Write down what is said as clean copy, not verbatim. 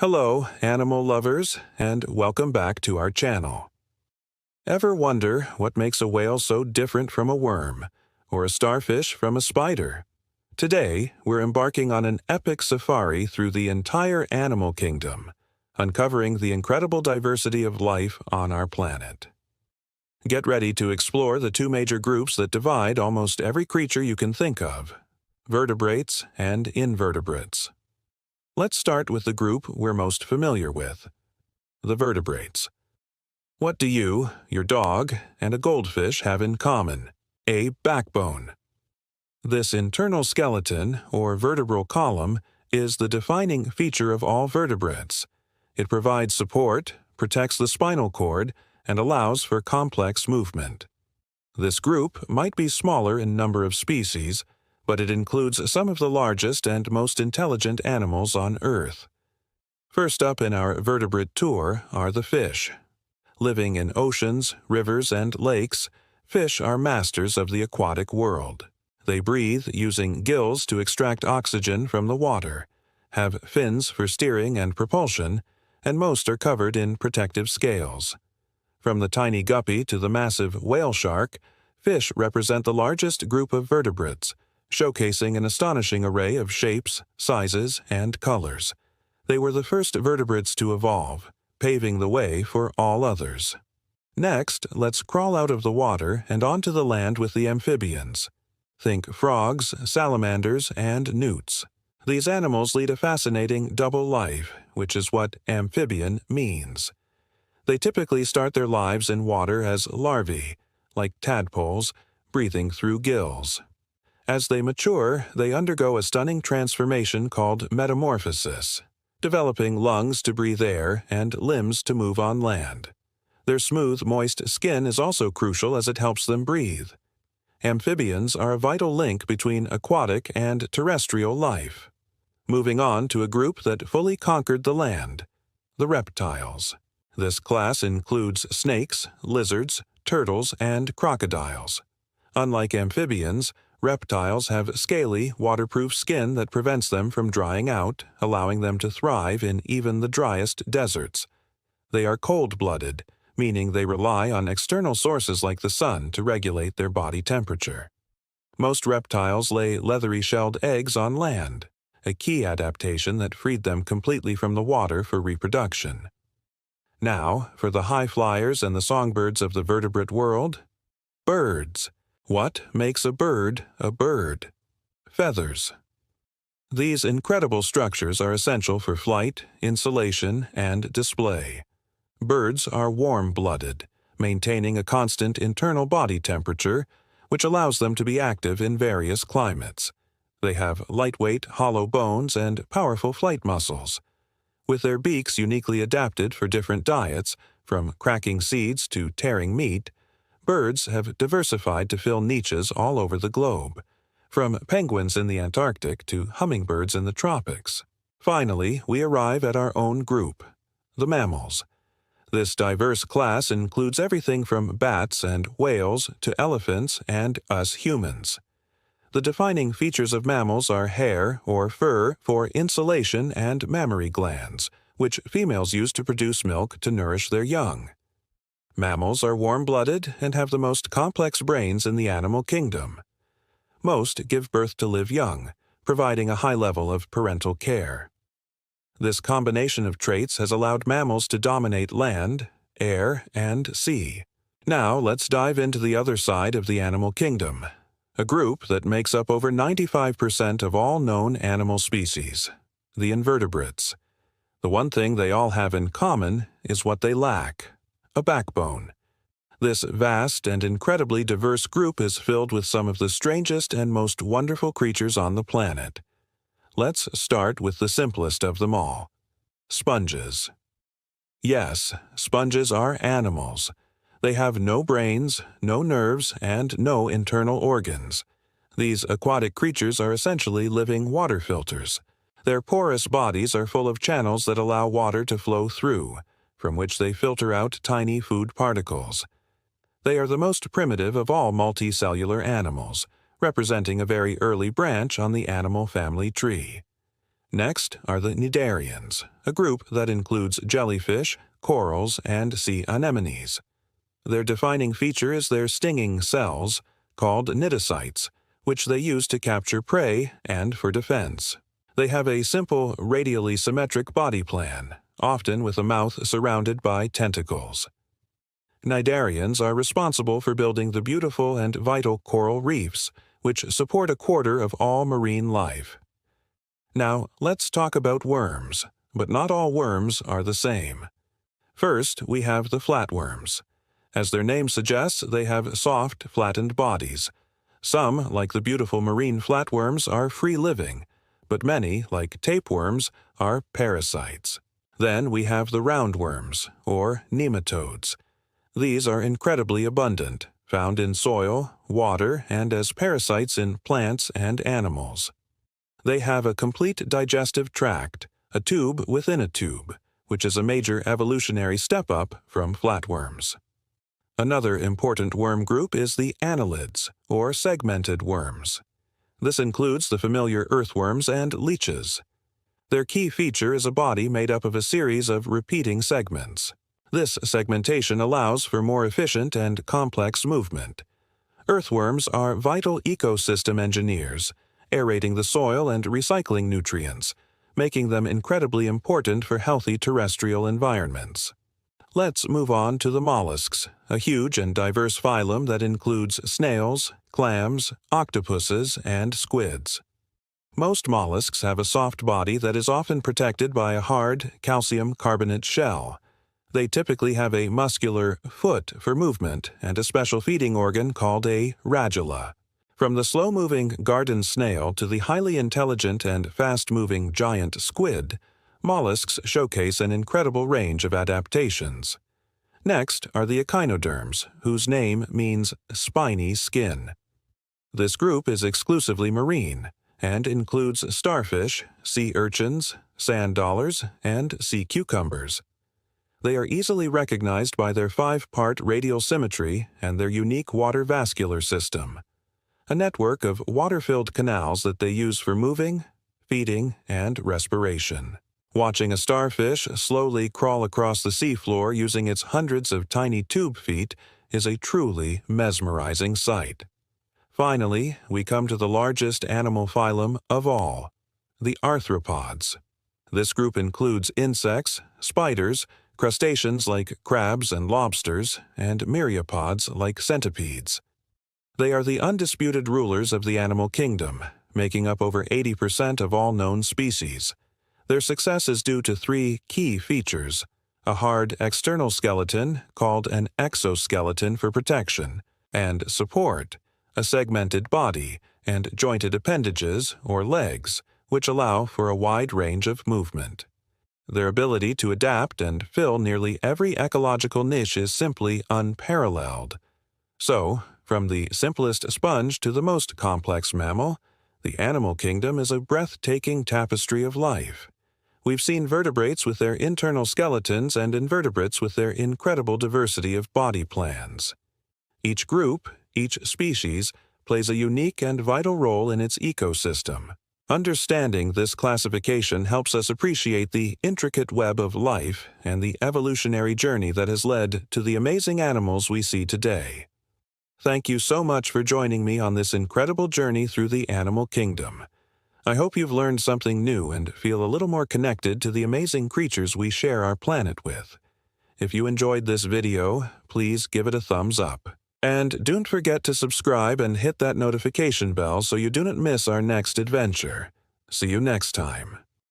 Hello, animal lovers, and welcome back to our channel. Ever wonder what makes a whale so different from a worm, or a starfish from a spider? Today, we're embarking on an epic safari through the entire animal kingdom, uncovering the incredible diversity of life on our planet. Get ready to explore the two major groups that divide almost every creature you can think of: vertebrates and invertebrates. Let's start with the group we're most familiar with, the vertebrates. What do you, your dog, and a goldfish have in common? A backbone. This internal skeleton, or vertebral column, is the defining feature of all vertebrates. It provides support, protects the spinal cord, and allows for complex movement. This group might be smaller in number of species, but it includes some of the largest and most intelligent animals on Earth. First up in our vertebrate tour are the fish. Living in oceans, rivers, and lakes, fish are masters of the aquatic world. They breathe using gills to extract oxygen from the water, have fins for steering and propulsion, and most are covered in protective scales. From the tiny guppy to the massive whale shark, fish represent the largest group of vertebrates, showcasing an astonishing array of shapes, sizes, and colors. They were the first vertebrates to evolve, paving the way for all others. Next, let's crawl out of the water and onto the land with the amphibians. Think frogs, salamanders, and newts. These animals lead a fascinating double life, which is what amphibian means. They typically start their lives in water as larvae, like tadpoles, breathing through gills. As they mature, they undergo a stunning transformation called metamorphosis, developing lungs to breathe air and limbs to move on land. Their smooth, moist skin is also crucial as it helps them breathe. Amphibians are a vital link between aquatic and terrestrial life. Moving on to a group that fully conquered the land, the reptiles. This class includes snakes, lizards, turtles, and crocodiles. Unlike amphibians, reptiles have scaly, waterproof skin that prevents them from drying out, allowing them to thrive in even the driest deserts. They are cold-blooded, meaning they rely on external sources like the sun to regulate their body temperature. Most reptiles lay leathery-shelled eggs on land, a key adaptation that freed them completely from the water for reproduction. Now, for the high flyers and the songbirds of the vertebrate world, birds. What makes a bird a bird? Feathers. These incredible structures are essential for flight, insulation, and display. Birds are warm-blooded, maintaining a constant internal body temperature, which allows them to be active in various climates. They have lightweight, hollow bones and powerful flight muscles. With their beaks uniquely adapted for different diets, from cracking seeds to tearing meat, birds have diversified to fill niches all over the globe, from penguins in the Antarctic to hummingbirds in the tropics. Finally, we arrive at our own group, the mammals. This diverse class includes everything from bats and whales to elephants and us humans. The defining features of mammals are hair or fur for insulation and mammary glands, which females use to produce milk to nourish their young. Mammals are warm-blooded and have the most complex brains in the animal kingdom. Most give birth to live young, providing a high level of parental care. This combination of traits has allowed mammals to dominate land, air, and sea. Now let's dive into the other side of the animal kingdom, a group that makes up over 95% of all known animal species, the invertebrates. The one thing they all have in common is what they lack: a backbone. This vast and incredibly diverse group is filled with some of the strangest and most wonderful creatures on the planet. Let's start with the simplest of them all: sponges. Yes, sponges are animals. They have no brains, no nerves, and no internal organs. These aquatic creatures are essentially living water filters. Their porous bodies are full of channels that allow water to flow through, from which they filter out tiny food particles. They are the most primitive of all multicellular animals, representing a very early branch on the animal family tree. Next are the Cnidarians, a group that includes jellyfish, corals, and sea anemones. Their defining feature is their stinging cells, called cnidocytes, which they use to capture prey and for defense. They have a simple, radially symmetric body plan, often with a mouth surrounded by tentacles. Cnidarians are responsible for building the beautiful and vital coral reefs, which support a quarter of all marine life. Now, let's talk about worms, but not all worms are the same. First, we have the flatworms. As their name suggests, they have soft, flattened bodies. Some, like the beautiful marine flatworms, are free-living, but many, like tapeworms, are parasites. Then we have the roundworms, or nematodes. These are incredibly abundant, found in soil, water, and as parasites in plants and animals. They have a complete digestive tract, a tube within a tube, which is a major evolutionary step-up from flatworms. Another important worm group is the annelids, or segmented worms. This includes the familiar earthworms and leeches. Their key feature is a body made up of a series of repeating segments. This segmentation allows for more efficient and complex movement. Earthworms are vital ecosystem engineers, aerating the soil and recycling nutrients, making them incredibly important for healthy terrestrial environments. Let's move on to the mollusks, a huge and diverse phylum that includes snails, clams, octopuses, and squids. Most mollusks have a soft body that is often protected by a hard, calcium carbonate shell. They typically have a muscular foot for movement and a special feeding organ called a radula. From the slow-moving garden snail to the highly intelligent and fast-moving giant squid, mollusks showcase an incredible range of adaptations. Next are the echinoderms, whose name means spiny skin. This group is exclusively marine and includes starfish, sea urchins, sand dollars, and sea cucumbers. They are easily recognized by their 5-part radial symmetry and their unique water vascular system, a network of water-filled canals that they use for moving, feeding, and respiration. Watching a starfish slowly crawl across the seafloor using its hundreds of tiny tube feet is a truly mesmerizing sight. Finally, we come to the largest animal phylum of all, the arthropods. This group includes insects, spiders, crustaceans like crabs and lobsters, and myriapods like centipedes. They are the undisputed rulers of the animal kingdom, making up over 80% of all known species. Their success is due to 3 key features: a hard external skeleton, called an exoskeleton for protection, and support, a segmented body, and jointed appendages, or legs, which allow for a wide range of movement. Their ability to adapt and fill nearly every ecological niche is simply unparalleled. So, from the simplest sponge to the most complex mammal, the animal kingdom is a breathtaking tapestry of life. We've seen vertebrates with their internal skeletons and invertebrates with their incredible diversity of body plans. Each group, each species, plays a unique and vital role in its ecosystem. Understanding this classification helps us appreciate the intricate web of life and the evolutionary journey that has led to the amazing animals we see today. Thank you so much for joining me on this incredible journey through the animal kingdom. I hope you've learned something new and feel a little more connected to the amazing creatures we share our planet with. If you enjoyed this video, please give it a thumbs up. And don't forget to subscribe and hit that notification bell so you do not miss our next adventure. See you next time.